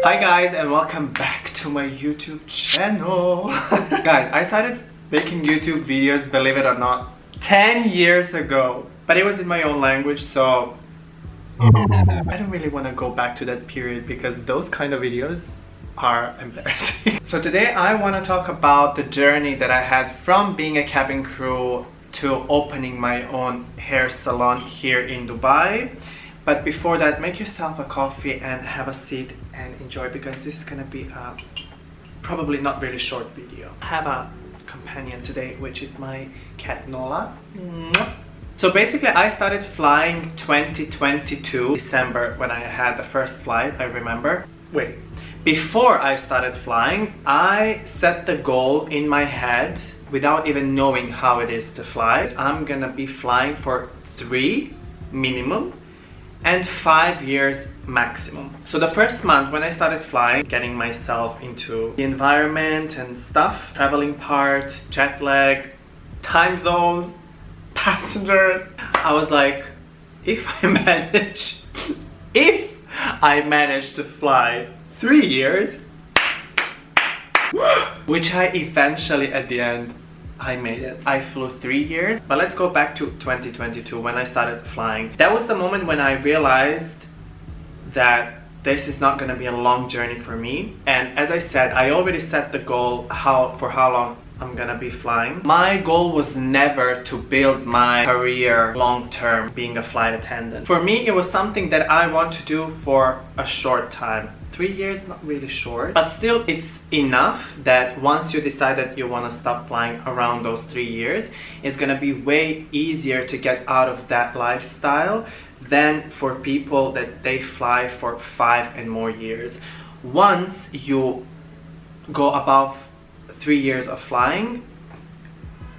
Hi guys, and welcome back to my YouTube channel. Guys, I started making YouTube videos, believe it or not, 10 years ago. But it was in my own language, so I don't really want to go back to that period because those kind of videos are embarrassing. So today I want to talk about the journey that I had from being a cabin crew to opening my own hair salon here in Dubai. But before that, make yourself a coffee and have a seat and enjoy, because this is gonna be a probably not really short video. I have a companion today, which is my cat Nola. So basically I started flying 2022 December when I had the first flight, I remember. Before I started flying, I set the goal in my head without even knowing how it is to fly. I'm gonna be flying for 3 minimum and 5 years maximum. So the first month when I started flying, getting myself into the environment and stuff, traveling part, jet lag, time zones, passengers, I was like, if I manage to fly 3 years, which I eventually at the end I made it. I flew 3 years. But let's go back to 2022 when I started flying. That was the moment when I realized that this is not going to be a long journey for me. And as I said, I already set the goal for how long I'm gonna be flying. My goal was never to build my career long term being a flight attendant. For me, it was something that I want to do for a short time. 3 years, not really short, but still it's enough that once you decide that you want to stop flying around those 3 years, it's gonna be way easier to get out of that lifestyle than for people that they fly for 5 and more years. Once you go above 3 years of flying,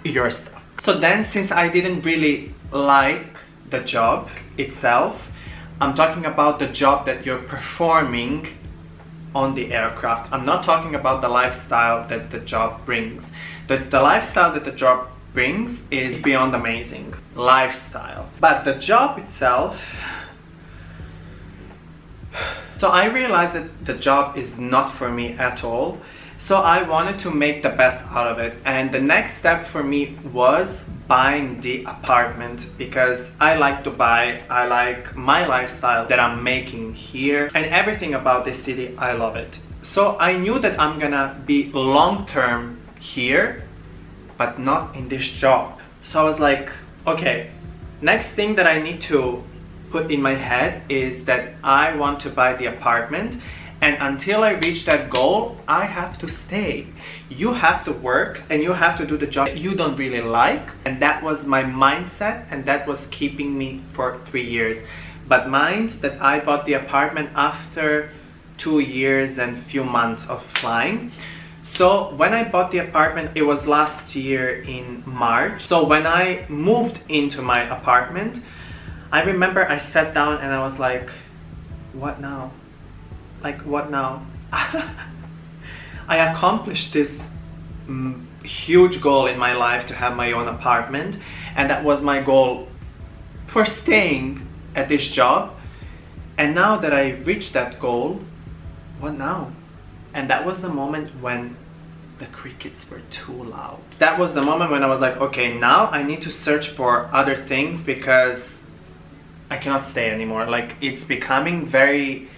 you're stuck. So then, since I didn't really like the job itself, I'm talking about the job that you're performing on the aircraft. I'm not talking about the lifestyle that the job brings. The lifestyle that the job brings is beyond amazing. Lifestyle. But the job itself... So I realized that the job is not for me at all. So I wanted to make the best out of it, and the next step for me was buying the apartment, because I like Dubai, I like my lifestyle that I'm making here, and everything about this city, I love it. So I knew that I'm gonna be long-term here, but not in this job. So I was like, okay, next thing that I need to put in my head is that I want to buy the apartment. And until I reach that goal, I have to stay. You have to work and you have to do the job you don't really like. And that was my mindset, and that was keeping me for 3 years. But mind that I bought the apartment after 2 years and few months of flying. So when I bought the apartment, it was last year in March. So when I moved into my apartment, I remember I sat down and I was like, what now? Like, what now? I accomplished this huge goal in my life to have my own apartment, and that was my goal for staying at this job. And now that I reached that goal, what now? And that was the moment when the crickets were too loud. That was the moment when I was like, okay, now I need to search for other things, because I cannot stay anymore. Like, it's becoming very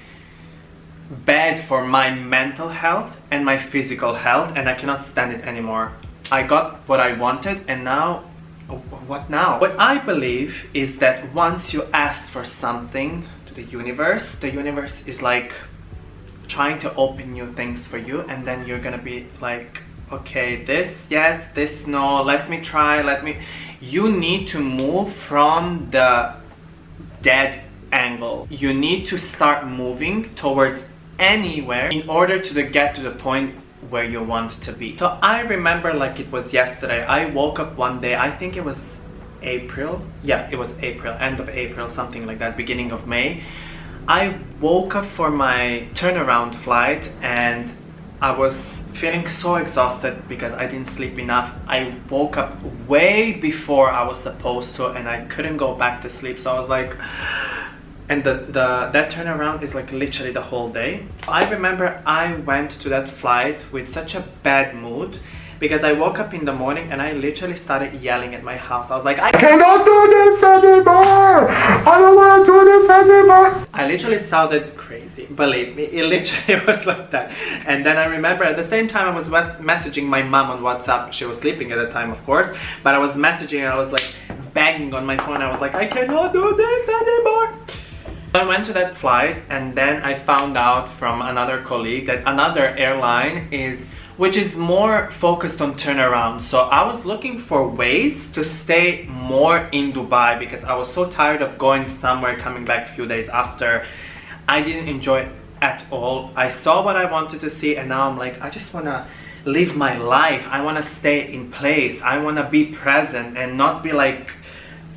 bad for my mental health and my physical health, and I cannot stand it anymore. I got what I wanted, and now, what now? What I believe is that once you ask for something to the universe is like trying to open new things for you, and then you're gonna be like, okay, this yes, this no, let me try, you need to move from the dead angle. You need to start moving towards anywhere in order to get to the point where you want to be. So I remember like it was yesterday. I woke up one day, I think it was April. Yeah, it was April, end of April, something like that, beginning of May. I woke up for my turnaround flight and I was feeling so exhausted because I didn't sleep enough. I woke up way before I was supposed to, and I couldn't go back to sleep. So I was like, and that turnaround is like literally the whole day. I remember I went to that flight with such a bad mood because I woke up in the morning and I literally started yelling at my house. I was like, I cannot do this anymore! I don't want to do this anymore! I literally sounded crazy, believe me, it literally was like that. And then I remember at the same time I was messaging my mom on WhatsApp. She was sleeping at the time, of course, but I was messaging and I was like banging on my phone. I was like, I cannot do this anymore! I went to that flight and then I found out from another colleague that another airline which is more focused on turnaround. So I was looking for ways to stay more in Dubai because I was so tired of going somewhere, coming back a few days after. I didn't enjoy it at all. I saw what I wanted to see and now I'm like, I just want to live my life. I want to stay in place. I want to be present and not be like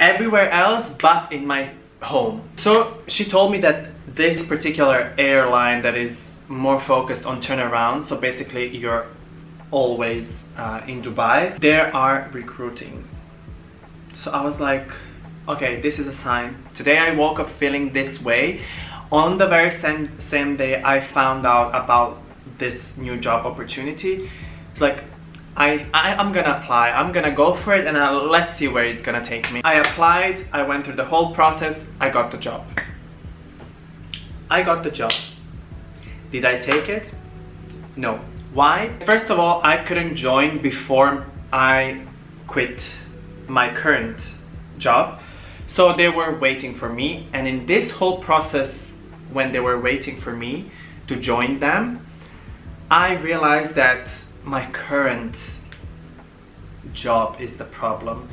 everywhere else but in my home. So she told me that this particular airline that is more focused on turnaround, so basically you're always in Dubai, they are recruiting. So I was like, okay, this is a sign. Today I woke up feeling this way. On the very same day I found out about this new job opportunity. It's like I'm gonna apply, I'm gonna go for it and let's see where it's gonna take me. I applied, I went through the whole process, I got the job. I got the job. Did I take it? No. Why? First of all, I couldn't join before I quit my current job. So they were waiting for me, and in this whole process, when they were waiting for me to join them, I realized that my current job is the problem.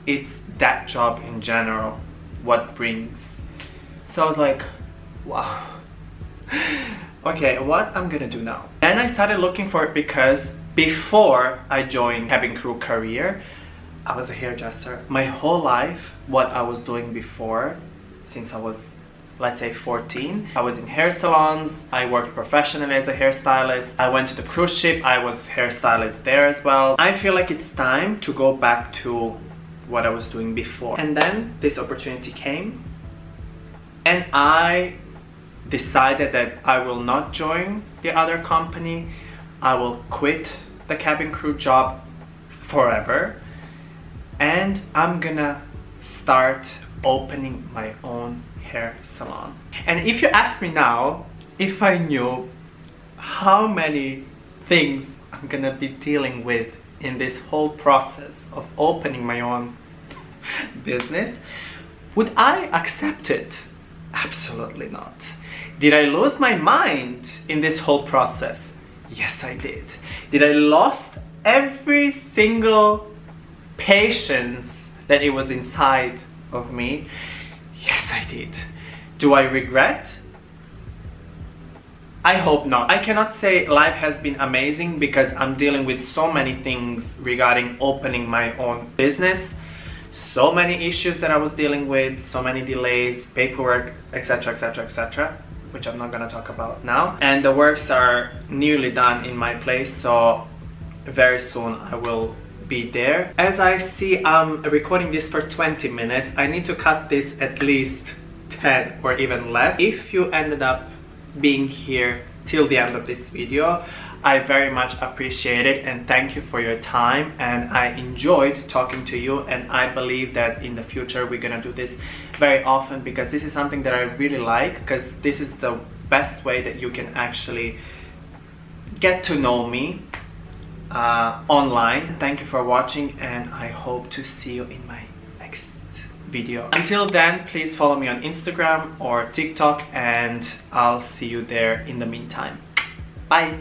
It's that job in general, what brings. So I was like, wow. Okay, what I'm gonna do now? Then I started looking for it because before I joined cabin crew career, I was a hairdresser. My whole life, what I was doing before, since I was, let's say 14, I was in hair salons, I worked professionally as a hairstylist, I went to the cruise ship, I was hairstylist there as well. I feel like it's time to go back to what I was doing before. And then this opportunity came and I decided that I will not join the other company. I will quit the cabin crew job forever and I'm gonna start opening my own hair salon. And if you ask me now if I knew how many things I'm gonna be dealing with in this whole process of opening my own business, would I accept it? Absolutely not. Did I lose my mind in this whole process? Yes, I did. Did I lost every single patience that it was inside of me? Yes, I did. Do I regret? I hope not. I cannot say life has been amazing because I'm dealing with so many things regarding opening my own business. So many issues that I was dealing with, so many delays, paperwork, etc, etc, etc, which I'm not gonna talk about now. And the works are nearly done in my place, so very soon I will be there. As I see, I'm recording this for 20 minutes. I need to cut this at least 10 or even less. If you ended up being here till the end of this video, I very much appreciate it and thank you for your time, and I enjoyed talking to you, and I believe that in the future we're gonna do this very often because this is something that I really like, because this is the best way that you can actually get to know me online. Thank you for watching and I hope to see you in my next video. Until then, please follow me on Instagram or TikTok and I'll see you there in the meantime. Bye!